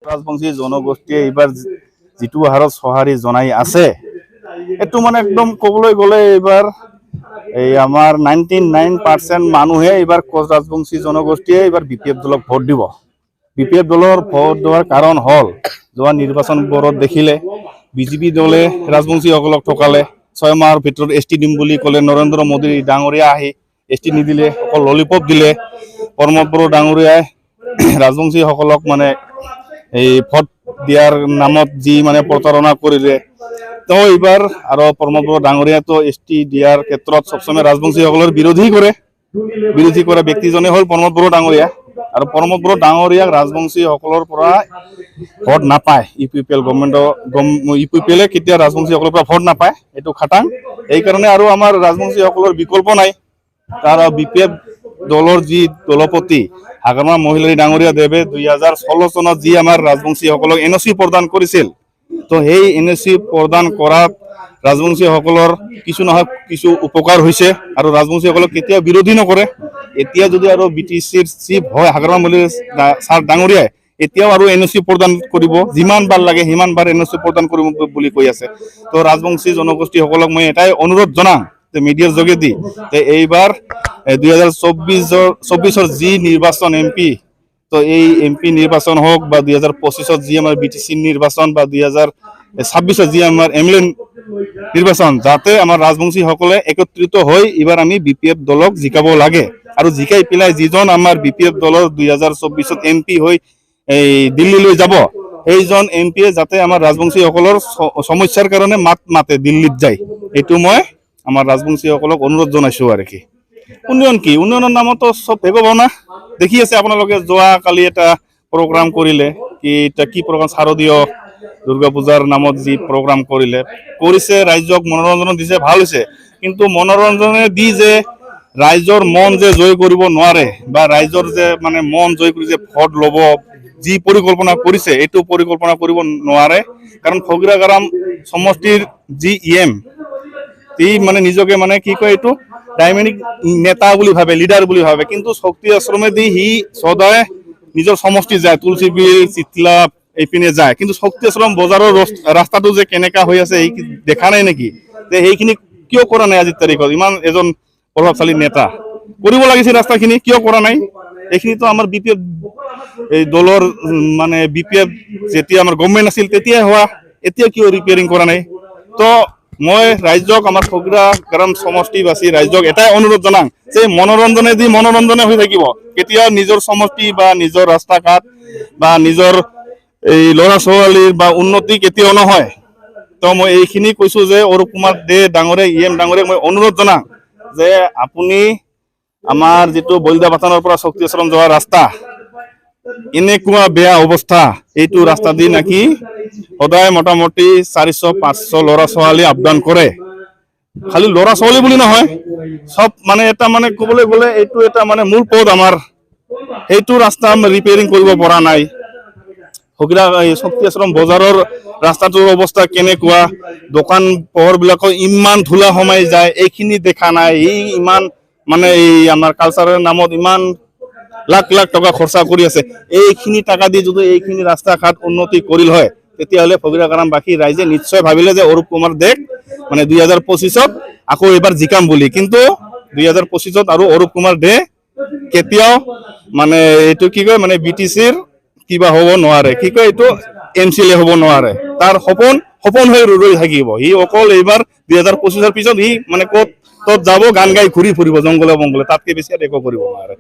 ৰাজবংশী জনগোষ্ঠীয়ে এইবাৰ যিটো হাৰত সঁহাৰি জনাই আছে এইটো মানে একদম ক'বলৈ গ'লে এইবাৰ এই আমাৰ 99% মানুহে এইবাৰ কোচ ৰাজবংশী জনগোষ্ঠীয়ে এইবাৰ বিপিএফ দলক ভোট দিব। বিপিএফ দলৰ ভোট দেওয়াৰ কাৰণ হল যোৱা নিৰ্বাচনবোৰত দেখিলে বিজেপি দলে ৰাজবংশীসকলক ঠকালে 6 মাহৰ ভিতৰত এছটি দিম বুলি ক'লে নৰেন্দ্ৰ মোদী ডাঙৰীয়া আহি এছটি নিদিলে অকল ললিপপ দিলে। প্ৰমোদ বড়ো ডাঙৰীয়াই ৰাজবংশীসকলক মানে এই ভোট দিয়াৰ নামত যি মানে প্ৰতাৰণা কৰিলে তো এইবাৰ আৰু প্ৰমোদ বড়ো ডাঙৰীয়া তো এছটি দিয়াৰ ক্ষেত্ৰত সবসময় ৰাজবংশীসকলৰ বিৰোধী কৰা ব্যক্তিজনে হ'ল প্ৰমোদ বড়ো ডাঙৰীয়া আৰু প্ৰমোদ বড়ো ডাঙৰীয়াক ৰাজবংশীসকলৰ পৰা ভোট নাপায়। ইউপিপিএল গভৰ্ণমেণ্টৰ ইউপিপিএলে কেতিয়া ৰাজবংশীসকলৰ পৰা ভোট নাপায় এইটো খাটাং। এইকাৰণে আৰু আমাৰ ৰাজবংশীসকলৰ বিকল্প নাই। তাৰ বিপিএফ দলৰ যি দলপতি হাগ্ৰামা মহিলাৰী ডাঙৰীয়া দেৱে 2016 চনত যি আমাৰ ৰাজবংশীসকলক এনঅচি প্ৰদান কৰিছিল তো সেই এনঅচি প্ৰদান কৰাত ৰাজবংশীসকলৰ কিছু নহয় কিছু উপকাৰ হৈছে আৰু ৰাজবংশীসকলক কেতিয়াও বিৰোধী নকৰে। এতিয়া যদি আৰু বিটিচিৰ চিফ হয় হাগ্ৰামা মহিলাৰী ছাৰ ডাঙৰীয়াই এতিয়াও আৰু এনঅচি প্ৰদান কৰিব, যিমান বাৰ লাগে সিমান বাৰ এনঅচি প্ৰদান কৰিব বুলি কৈ আছে। তো ৰাজবংশী জনগোষ্ঠীসকলক মই এটাই অনুৰোধ জনাম যে মিডিয়াৰ যোগেদি যে এইবাৰ 2024 যি নিৰ্বাচন এমপি তো এই এমপি নিৰ্বাচন হোক বা 2025 যি আমাৰ বিটিচি নিৰ্বাচন বা 2026 যি আমাৰ এমএলএ নিৰ্বাচন যাতে আমাৰ ৰাজবংশীসকলে একত্ৰিত হৈ এইবাৰ আমি বিপিএফ দলক জিকাব লাগে আৰু জিকাই পেলাই যিজন আমাৰ বিপিএফ দলৰ 2024 এমপি হৈ এই দিল্লীলৈ যাব সেইজন এমপিয়ে যাতে আমাৰ ৰাজবংশীসকলৰ সমস্যাৰ কাৰণে মাতে দিল্লীত যায় এইটো মই আমাৰ ৰাজবংশীসকলক অনুৰোধ জনাইছো। আৰু কি উন্নয়ন কি উন্নয়নৰ নামতো সব ভেগভাৱনা দেখি আছে আপোনালোকে। যোৱা কালি এটা প্ৰগ্ৰাম কৰিলে কি প্ৰগ্ৰাম শাৰদীয় দুৰ্গা পূজাৰ নামত যি প্ৰগ্ৰাম কৰিছে ৰাইজক মনোৰঞ্জন দিছে ভাল হৈছে, কিন্তু মনোৰঞ্জনে দি যে ৰাইজৰ মন যে জয় কৰিব নোৱাৰে বা ৰাইজৰ যে মানে মন জয় কৰি যে ভোট ল'ব যি পৰিকল্পনা কৰিছে এইটো পৰিকল্পনা কৰিব নোৱাৰে। কাৰণ ফগিৰাগাৰাম সমষ্টিৰ যি ইএম ই মানে নিজকে মানে কি কয় এইটো ডাইনামিক নেতা বুলি ভাবে, লিডাৰ বুলি ভাবে, কিন্তু শক্তি আশ্ৰমে দি সি সদায় নিজৰ সমষ্টি যায় তুলসীবিল চিতলা এইপিনে যায়, কিন্তু শক্তি আশ্ৰম বজাৰৰ ৰাস্তাটো যে কেনেকা হৈ আছে এই দেখা নাই নেকি? যে সেইখিনি কিয় কৰা নাই আজিৰ তাৰিখত? ইমান এজন প্ৰভাৱশালী নেতা কৰিব লাগিছিল ৰাস্তাখিনি কিয় কৰা নাই? এইখিনিতো আমাৰ বিপিএফ এই দলৰ মানে বিপিএফ যেতিয়া আমাৰ গভৰ্ণমেণ্ট আছিল তেতিয়াই হোৱা, এতিয়া কিয় ৰিপেয়াৰিং কৰা নাই? তো মই ৰাইজক আমাৰ ফগিৰাগাৰাম সমষ্টিবাসী ৰাইজক এটাই অনুৰোধ জনাম যে মনোৰঞ্জনে হৈ থাকিব, কেতিয়াও নিজৰ সমষ্টি বা নিজৰ ৰাস্তা ঘাট বা নিজৰ এই ল'ৰা ছোৱালীৰ বা উন্নতি কেতিয়াও নহয়। তো মই এইখিনি কৈছো যে অৰূপ কুমাৰ দে ডাঙৰীয়া ইএম ডাঙৰীয়াক মই অনুৰোধ জনাম যে আপুনি আমাৰ যিটো বলিদাবাথানৰ পৰা শক্তি আশ্ৰম যোৱা ৰাস্তা এনেকুৱা বেয়া অৱস্থা, এইটো ৰাস্তা দি নাকি সদায় মোটামুটি 400-500 ল'ৰা ছোৱালী আপডাউন কৰে। খালি ল'ৰা ছোৱালী বুলি নহয় সব মানে এটা মানে ক'বলৈ গ'লে এইটো এটা মানে মূল পথ আমাৰ, সেইটো ৰাস্তা ৰিপেয়াৰিং কৰিব পৰা নাই। শক্তি আশ্ৰম বজাৰৰ ৰাস্তাটোৰ অৱস্থা কেনেকুৱা, দোকান পোহৰবিলাকৰ ইমান ধূলা সোমাই যায় এইখিনি দেখা নাই। এই ইমান মানে এই আমাৰ কালচাৰৰ নামত ইমান লাখ টকা খৰচা কৰি আছে, এইখিনি টকা দি যদি এইখিনি ৰাস্তা ঘাট উন্নতি কৰিল হয় তেতিয়াহ'লে ফগিৰাগাৰামবাসী ৰাইজে নিশ্চয় ভাবিলে যে অৰূপ কুমাৰ দেক মানে 2025 আকৌ এবাৰ জিকাম বুলি, কিন্তু 2025 আৰু অৰূপ কুমাৰ দে কেতিয়াও মানে এইটো কি কয় মানে বিটিচিৰ কিবা হ'ব নোৱাৰে, কি কয় এইটো এমচিএলএ হ'ব নোৱাৰে। তাৰ সপোন হৈ ৰৈ থাকিব। সি অকল এইবাৰ 2025 পিছত সি মানে ক'ত যাব গান গাই ঘূৰি ফুৰিব জংগলে বংগলে, তাতকে বেছি একো কৰিব নোৱাৰে।